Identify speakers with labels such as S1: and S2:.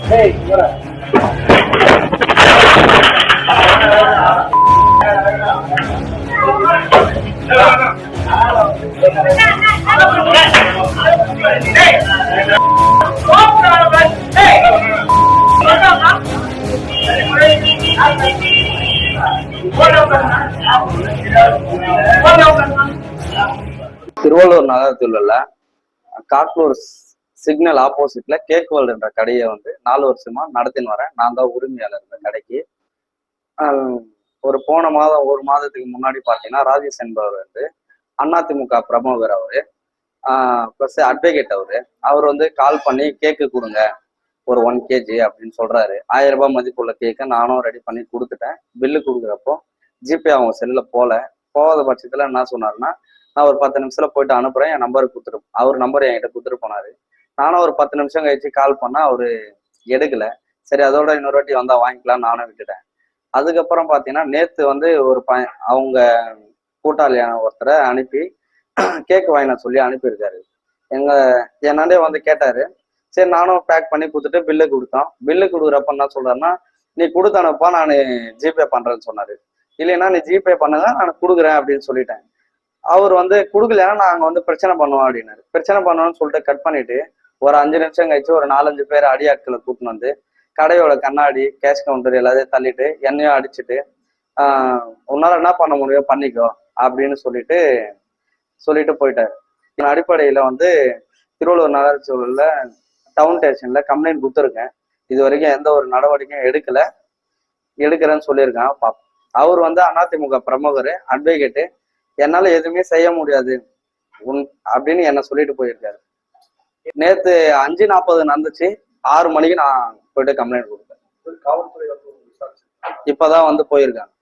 S1: திருவள்ளூர் நகரத்தில் உள்ள காட்டூர் சிக்னல் ஆப்போசிட்ல கேக் வேர்ல்டு என்ற கடையை வந்து 4 வருஷமா நடத்தின்னு வரேன். நான் தான் உரிமையாளர் இந்த கடைக்கு. ஒரு போன மாதம் 1 மாதத்துக்கு முன்னாடி பார்த்தீங்கன்னா ராஜேஷ் என்பவர் வந்து அதிமுக பிரமுகர் அவரு, ப்ளஸ் அட்வொகேட் அவர் வந்து கால் பண்ணி கேக்கு கொடுங்க ஒரு 1 kg அப்படின்னு சொல்றாரு. 1000 ரூபாய் மதிப்புள்ள கேக்கை நானும் ரெடி பண்ணி கொடுத்துட்டேன். பில்லு கொடுக்குறப்போ ஜிபே அவங்க செல்ல போகாத பட்சத்துல என்ன சொன்னாருன்னா, நான் ஒரு 10 நிமிஷத்துல போயிட்டு அனுப்புறேன், என் நம்பருக்கு கொடுத்துட்டு, அவர் நம்பர் என்கிட்ட கொடுத்துட்டு போனாரு. நானும் ஒரு 10 நிமிஷம் கழிச்சு கால் பண்ணா அவரு எடுக்கல. சரி அதோட இன்னொரு வாட்டி வந்தா வாங்கிக்கலாம் நானும் விட்டுட்டேன். அதுக்கப்புறம் பாத்தீங்கன்னா நேத்து வந்து ஒரு அவங்க கூட்டாளியான ஒருத்தரை அனுப்பி கேக் வாங்கின சொல்லி அனுப்பியிருக்காரு. என்னாண்டே வந்து கேட்டாரு. சரி நானும் பேக் பண்ணி கொடுத்துட்டு பில்லு கொடுத்தோம். பில்லு கொடுக்குறப்ப என்ன சொல்றாருன்னா, நீ கொடுத்தானப்பா நான் ஜிபே பண்றேன்னு சொன்னாரு. இல்லைன்னா நீ ஜிபே பண்ணுங்க நான் கொடுக்குறேன் அப்படின்னு சொல்லிட்டேன். அவர் வந்து கொடுக்கலன்னா நாங்க வந்து பிரச்சனை பண்ணுவோம் அப்படின்னாரு. பிரச்சனை பண்ணுவோம்னு சொல்லிட்டு கட் பண்ணிட்டு ஒரு 5 நிமிஷம் கழிச்சு ஒரு 4-5 பேர் அடியாட்களை கூட்டின்னு வந்து கடையோட கண்ணாடி கேஷ் கவுண்டர் எல்லாத்தையும் தள்ளிட்டு என்னையும் அடிச்சுட்டு உன்னால என்ன பண்ண முடியும் பண்ணிக்கோ அப்படின்னு சொல்லிட்டு போயிட்டாரு. இதன் அடிப்படையில வந்து திருவள்ளூர் நகராட்சியில் டவுன் ஸ்டேஷன்ல கம்ப்ளைண்ட் கொடுத்துருக்கேன். இது வரைக்கும் எந்த ஒரு நடவடிக்கையும் எடுக்கிறேன்னு சொல்லியிருக்கான். அவர் வந்து அதிமுக பிரமுகர், அட்வொகேட்டு, என்னால எதுவுமே செய்ய முடியாது அப்படின்னு என்ன சொல்லிட்டு போயிருக்காரு. நேத்து 5:40 நடந்துச்சு. 6 மணிக்கு நான் போயிட்டு கம்ப்ளைண்ட் கொடுத்தேன். இப்பதான் வந்து போயிருக்காங்க.